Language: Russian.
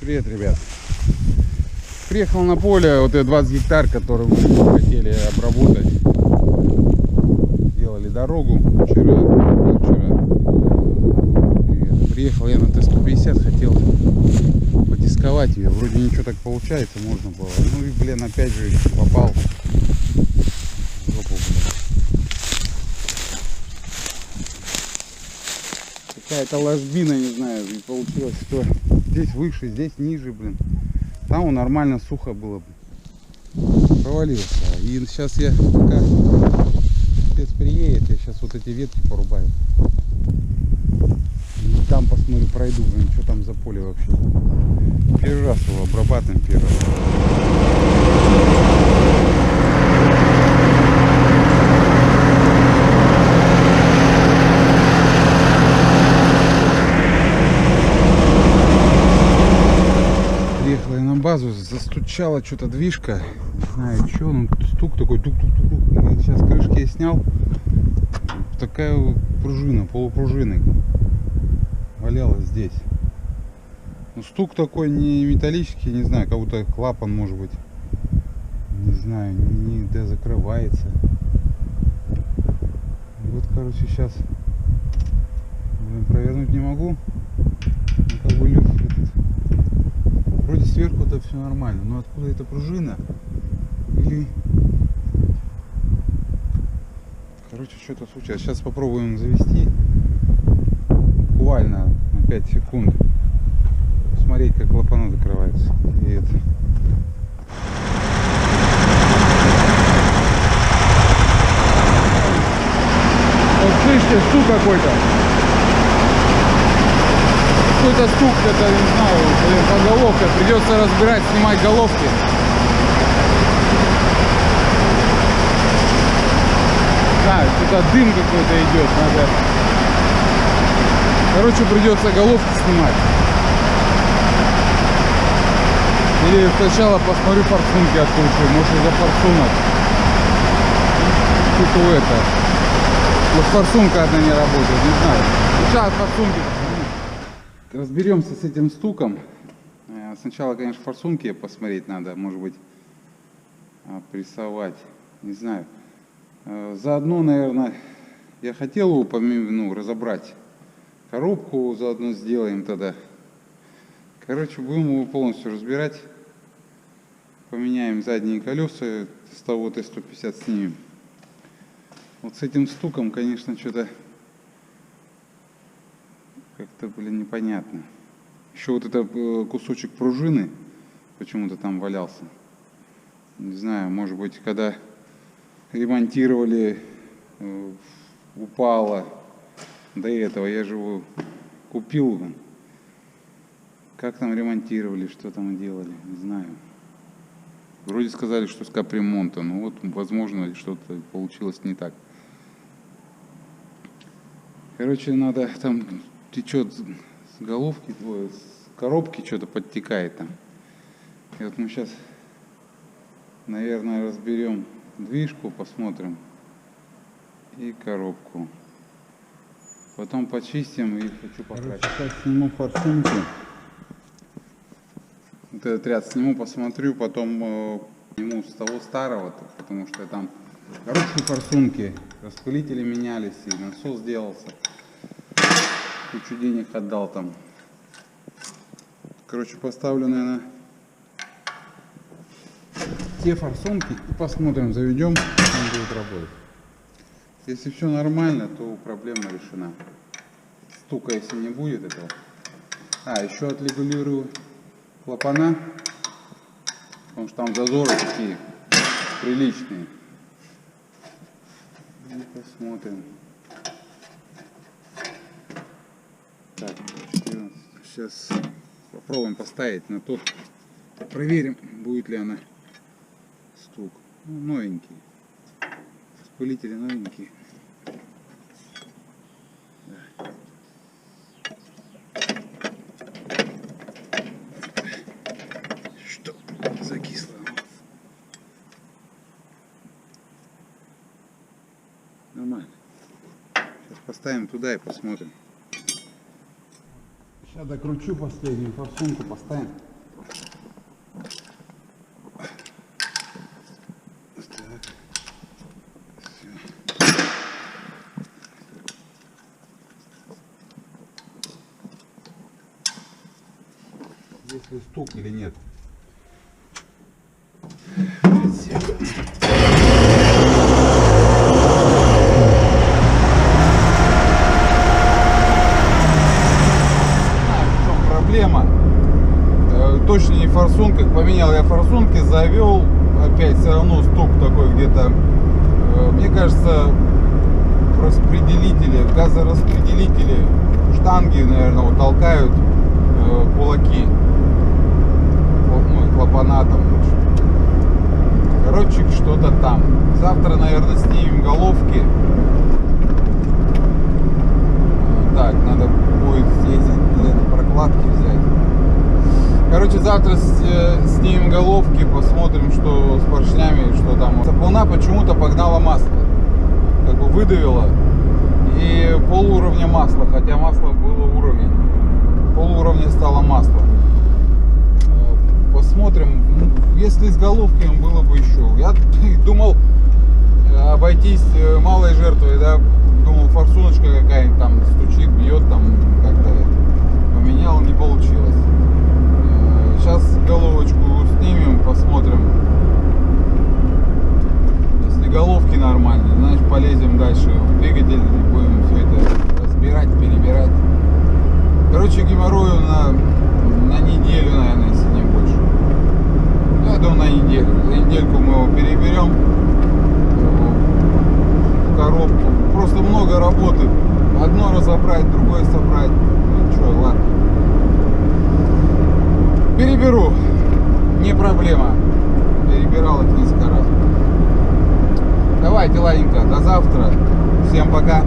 Привет, ребят. Приехал на поле, вот это 20 гектар, который мы хотели обработать. Делали дорогу вчера. Приехал я на Т-150, хотел потисковать ее. Вроде ничего так получается, можно было. Ну и, блин, опять же попал в жопу, блин. Какая-то ложбина, не знаю, и получилось, что здесь выше, здесь ниже, блин. Там нормально сухо было бы. Провалился. И сейчас я, пока спец приедет, я сейчас вот эти ветки порубаю. И там посмотрю, пройду, блин, что там за поле вообще. Первый раз его обрабатываем, первый раз. Приехала я на базу, застучала что-то движка, не знаю что, ну стук такой, тук-тук-тук. Сейчас крышки я снял, такая пружина, полупружиной валялась здесь. Ну, стук такой не металлический, не знаю, как будто клапан, может быть, не знаю, не закрывается. И вот, короче, сейчас, блин, провернуть не могу. Ну, как бы люфт этот. Вроде сверху-то все нормально, но откуда эта пружина? Или... Короче, что-то случилось. Сейчас попробуем завести. Буквально на 5 секунд. Посмотреть, как клапана закрывается. И это. Вот слышите, стук какой-то. Какой-то стук, это не знаю, блин, по головке. Придется разбирать, снимать головки. Да, что-то дым какой-то идет, надо. Короче, придется головки снимать. Или сначала посмотрю форсунки откручу, может из-за форсунок. Что-то это. Вот форсунка одна не работает, не знаю. Сейчас форсунки. Разберемся с этим стуком. Сначала, конечно, форсунки посмотреть надо, может быть, прессовать, не знаю. Заодно, наверное, я хотел его разобрать. Коробку заодно сделаем тогда. Короче, будем его полностью разбирать. Поменяем задние колеса, с того Т-150 снимем. Вот с этим стуком, конечно, что-то как-то, блин, непонятно. Еще вот это кусочек пружины почему-то там валялся. Не знаю, может быть, когда ремонтировали, упало до этого. Я же его купил. Как там ремонтировали, что там делали, не знаю. Вроде сказали, что с капремонта, но вот, возможно, что-то получилось не так. Короче, надо, там течет с головки, с коробки что-то подтекает там. И вот мы сейчас, наверное, разберем движку, посмотрим, и коробку. Потом почистим и хочу покрасить. Сейчас сниму форсунки. Вот этот ряд сниму, посмотрю, потом сниму с того старого, потому что там хорошие форсунки, распылители менялись, и насос делался. Кучу денег отдал там. Короче, поставлю, наверное, те форсунки и посмотрим, заведем, он будет работать. Если все нормально, то проблема решена. Стука, если не будет этого. Еще отрегулирую клапана, потому что там зазоры такие приличные. И посмотрим. Так, 14. Сейчас попробуем поставить на тот. Проверим, будет ли она стук. Ну, новенький. Распылители новенькие. Что закисло? Нормально. Сейчас поставим туда и посмотрим. Сейчас докручу последнюю форсунку, поставим. Есть ли стук или нет? Проблема. Точно не в форсунках. Поменял я форсунки, завел. Опять все равно стук такой где-то. Мне кажется, распределители, газораспределители, штанги, наверное, вот толкают кулаки. Ну, клапана там. Короче, что-то там. Завтра, наверное, снимем головки. Так, надо будет съездить, прокладки взять. Короче, завтра снимем головки, посмотрим, что с поршнями, что там. Сапуна почему-то погнала масло. Как бы выдавила. И полууровня масла, хотя масло было уровень. Полууровня стало масло. Посмотрим. Если с головками было бы еще. Я думал обойтись малой жертвой, да. Думал, форсуночка какая-нибудь там стучит, бьет, там как-то поменял, не получилось. Сейчас головочку снимем, посмотрим. Если головки нормальные, значит полезем дальше в двигатель, будем все это разбирать, перебирать. Короче, геморрою на неделю, наверное, если не больше. Я думаю, на неделю. За недельку мы его переберем в коробку. Просто много работы. Одно разобрать, другое собрать. Ну что, ладно. Переберу. Не проблема. Перебирал их несколько раз. Давайте, ладненько. До завтра. Всем пока.